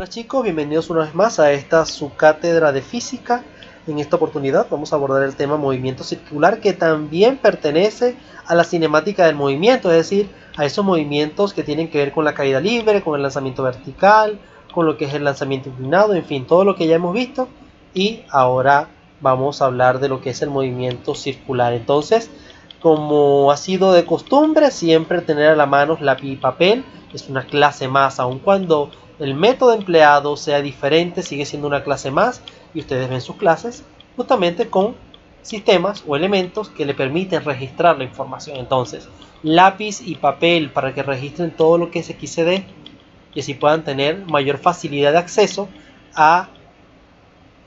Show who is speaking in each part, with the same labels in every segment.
Speaker 1: Hola chicos, bienvenidos una vez más a esta su cátedra de física. En esta oportunidad vamos a abordar el tema movimiento circular, que también pertenece a la cinemática del movimiento, es decir, a esos movimientos que tienen que ver con la caída libre, con el lanzamiento vertical, con lo que es el lanzamiento inclinado, en fin, todo lo que ya hemos visto. Y ahora vamos a hablar de lo que es el movimiento circular. Entonces, como ha sido de costumbre, siempre tener a la mano lápiz y papel. Es una clase más, aun cuando el método empleado sea diferente, sigue siendo una clase más, y ustedes ven sus clases justamente con sistemas o elementos que le permiten registrar la información. Entonces, lápiz y papel para que registren todo lo que es XCD y así puedan tener mayor facilidad de acceso a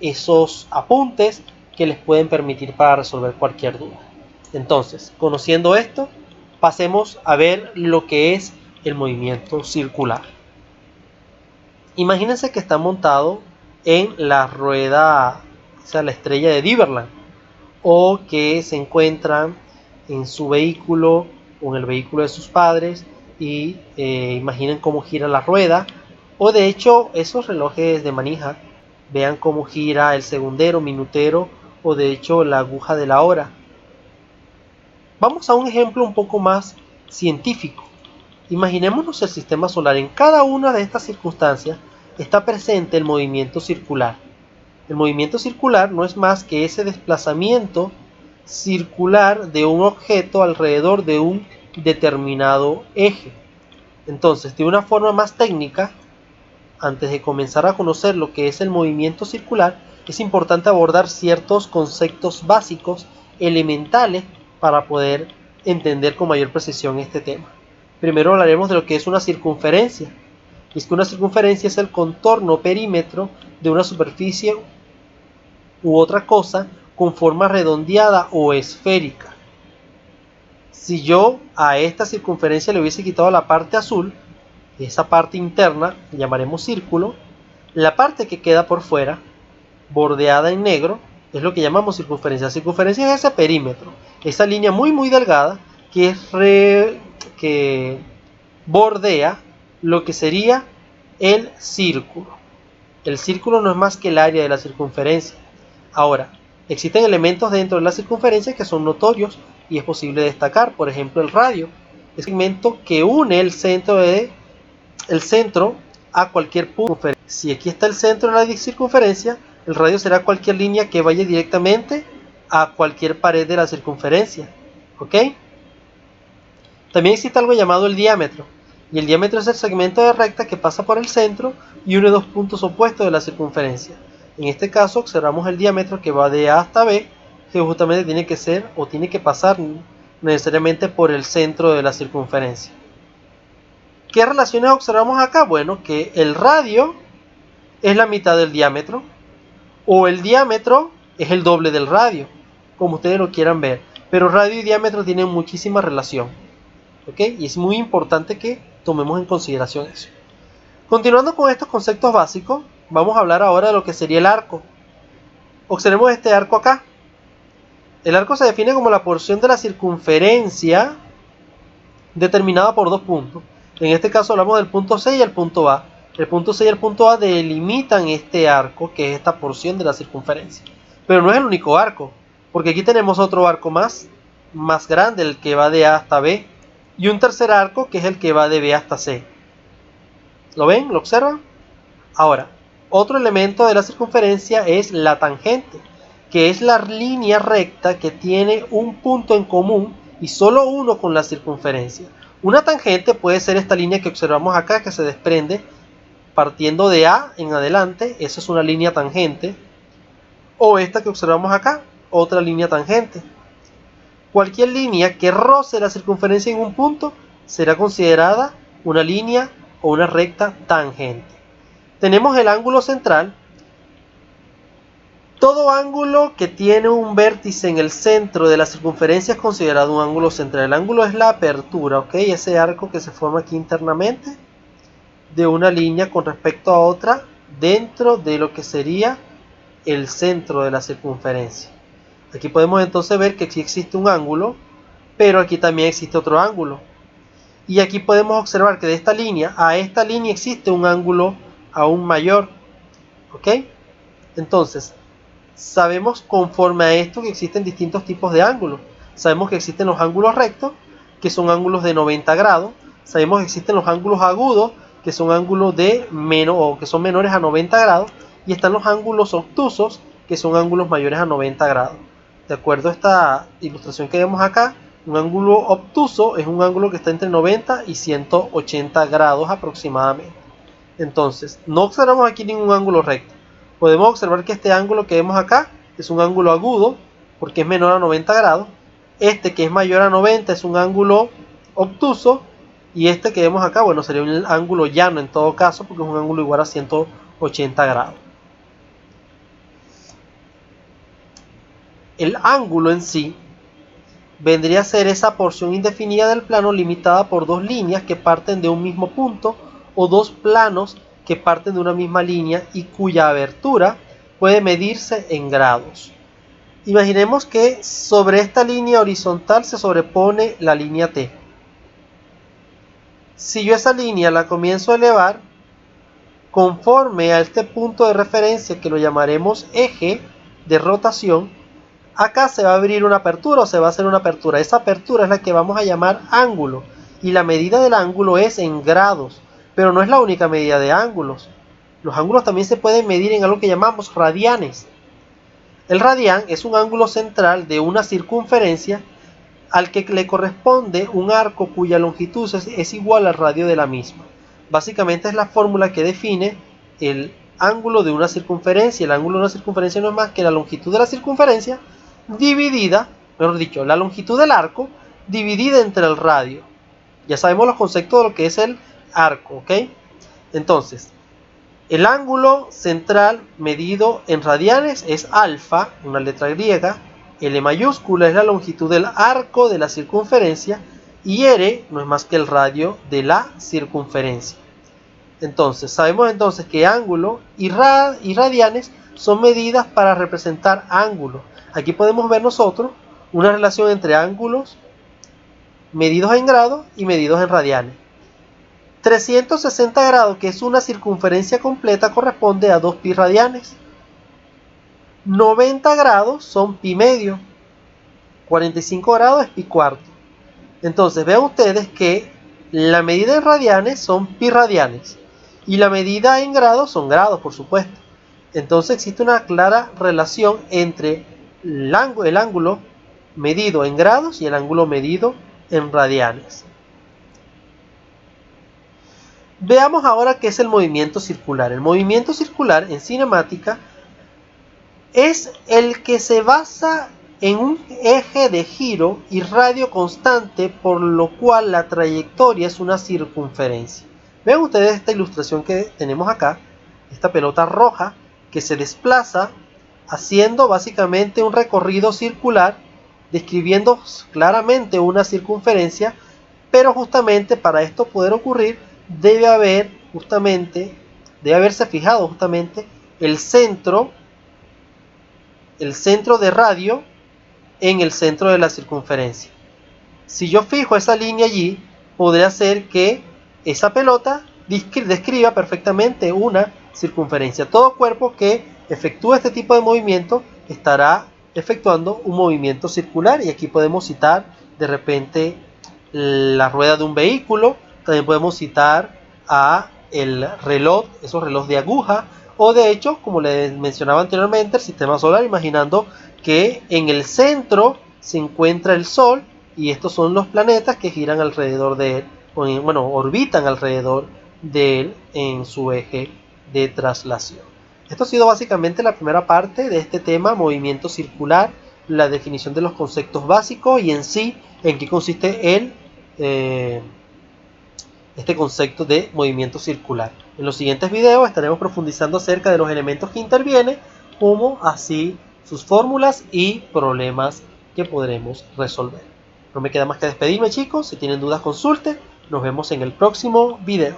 Speaker 1: esos apuntes que les pueden permitir para resolver cualquier duda. Entonces, conociendo esto, pasemos a ver lo que es el movimiento circular. Imagínense que está montado en la rueda, o sea, la estrella de Diverland, o que se encuentran en su vehículo o en el vehículo de sus padres y imaginen cómo gira la rueda, o de hecho esos relojes de manija, vean cómo gira el segundero, minutero o de hecho la aguja de la hora. Vamos a un ejemplo un poco más científico. Imaginémonos el sistema solar. En cada una de estas circunstancias está presente el movimiento circular. El movimiento circular no es más que ese desplazamiento circular de un objeto alrededor de un determinado eje. Entonces, de una forma más técnica, antes de comenzar a conocer lo que es el movimiento circular, es importante abordar ciertos conceptos básicos, elementales, para poder entender con mayor precisión este tema. Primero hablaremos de lo que es una circunferencia. Y es que una circunferencia es el contorno perímetro de una superficie u otra cosa con forma redondeada o esférica. Si yo a esta circunferencia le hubiese quitado la parte azul, esa parte interna, que llamaremos círculo, la parte que queda por fuera, bordeada en negro, es lo que llamamos circunferencia. La circunferencia es ese perímetro, esa línea muy delgada que bordea lo que sería el círculo. El círculo no es más que el área de la circunferencia. Ahora, existen elementos dentro de la circunferencia que son notorios y es posible destacar. Por ejemplo, el radio es el segmento que une el centro a cualquier punto. Si aquí está el centro de la circunferencia, el radio será cualquier línea que vaya directamente a cualquier pared de la circunferencia. ¿Ok? También existe algo llamado el diámetro. Y el diámetro es el segmento de recta que pasa por el centro y une dos puntos opuestos de la circunferencia. En este caso observamos el diámetro que va de A hasta B, que justamente tiene que ser o tiene que pasar necesariamente por el centro de la circunferencia. ¿Qué relaciones observamos acá? Bueno, que el radio es la mitad del diámetro, o el diámetro es el doble del radio, como ustedes lo quieran ver. Pero radio y diámetro tienen muchísima relación. ¿Ok? Y es muy importante que tomemos en consideración eso. Continuando con estos conceptos básicos, vamos a hablar ahora de lo que sería el arco. Observemos este arco acá. El arco se define como la porción de la circunferencia determinada por dos puntos. En este caso hablamos del punto C y el punto A. El punto C y el punto A delimitan este arco, que es esta porción de la circunferencia. Pero no es el único arco, porque aquí tenemos otro arco más grande, el que va de A hasta B, y un tercer arco que es el que va de B hasta C. ¿Lo ven? ¿Lo observan? Ahora, otro elemento de la circunferencia es la tangente, que es la línea recta que tiene un punto en común y solo uno con la circunferencia. Una tangente puede ser esta línea que observamos acá, que se desprende partiendo de A en adelante, esa es una línea tangente, o esta que observamos acá, otra línea tangente. Cualquier línea que roce la circunferencia en un punto será considerada una línea o una recta tangente. Tenemos el ángulo central. Todo ángulo que tiene un vértice en el centro de la circunferencia es considerado un ángulo central. El ángulo es la apertura, ¿ok? Ese arco que se forma aquí internamente de una línea con respecto a otra dentro de lo que sería el centro de la circunferencia. Aquí podemos entonces ver que aquí existe un ángulo, pero aquí también existe otro ángulo. Y aquí podemos observar que de esta línea a esta línea existe un ángulo aún mayor. ¿Ok? Entonces, sabemos conforme a esto que existen distintos tipos de ángulos. Sabemos que existen los ángulos rectos, que son ángulos de 90 grados. Sabemos que existen los ángulos agudos, que son ángulos de menos o que son menores a 90 grados. Y están los ángulos obtusos, que son ángulos mayores a 90 grados. De acuerdo a esta ilustración que vemos acá, un ángulo obtuso es un ángulo que está entre 90 y 180 grados aproximadamente. Entonces, no observamos aquí ningún ángulo recto. Podemos observar que este ángulo que vemos acá es un ángulo agudo, porque es menor a 90 grados. Este que es mayor a 90 es un ángulo obtuso. Y este que vemos acá, bueno, sería un ángulo llano en todo caso, porque es un ángulo igual a 180 grados. El ángulo en sí vendría a ser esa porción indefinida del plano limitada por dos líneas que parten de un mismo punto o dos planos que parten de una misma línea y cuya abertura puede medirse en grados. Imaginemos que sobre esta línea horizontal se sobrepone la línea T. Si yo esa línea la comienzo a elevar, conforme a este punto de referencia que lo llamaremos eje de rotación, acá se va a abrir una apertura o se va a hacer una apertura. Esa apertura es la que vamos a llamar ángulo. Y la medida del ángulo es en grados. Pero no es la única medida de ángulos. Los ángulos también se pueden medir en algo que llamamos radianes. El radián es un ángulo central de una circunferencia al que le corresponde un arco cuya longitud es igual al radio de la misma. Básicamente es la fórmula que define el ángulo de una circunferencia. El ángulo de una circunferencia no es más que la longitud de la circunferencia dividida, mejor dicho, la longitud del arco dividida entre el radio. Ya sabemos los conceptos de lo que es el arco, ¿ok? Entonces, el ángulo central medido en radianes es alfa, una letra griega. L mayúscula es la longitud del arco de la circunferencia y R no es más que el radio de la circunferencia. Entonces, sabemos entonces que ángulo y radianes son medidas para representar ángulos. Aquí podemos ver nosotros una relación entre ángulos medidos en grados y medidos en radianes. 360 grados, que es una circunferencia completa, corresponde a 2 pi radianes. 90 grados son pi medio. 45 grados es pi cuarto. Entonces vean ustedes que la medida en radianes son pi radianes y la medida en grados son grados, por supuesto. Entonces existe una clara relación entre el ángulo medido en grados y el ángulo medido en radianes. Veamos ahora qué es el movimiento circular. El movimiento circular en cinemática es el que se basa en un eje de giro y radio constante, por lo cual la trayectoria es una circunferencia. Vean ustedes esta ilustración que tenemos acá, esta pelota roja que se desplaza haciendo básicamente un recorrido circular, describiendo claramente una circunferencia, pero justamente para esto poder ocurrir debe haberse fijado justamente el centro de radio en el centro de la circunferencia. Si yo fijo esa línea allí, podré hacer que esa pelota describa perfectamente una circunferencia. Todo cuerpo que efectúe este tipo de movimiento estará efectuando un movimiento circular, y aquí podemos citar de repente la rueda de un vehículo, también podemos citar a el reloj, esos relojes de aguja, o de hecho, como les mencionaba anteriormente, el sistema solar, imaginando que en el centro se encuentra el Sol y estos son los planetas que giran alrededor de él, bueno, orbitan alrededor de él en su eje de traslación. Esto ha sido básicamente la primera parte de este tema, movimiento circular, la definición de los conceptos básicos y en sí en qué consiste este concepto de movimiento circular. En los siguientes videos estaremos profundizando acerca de los elementos que intervienen, como así sus fórmulas y problemas que podremos resolver. No me queda más que despedirme, chicos. Si tienen dudas, consulten. Nos vemos en el próximo video.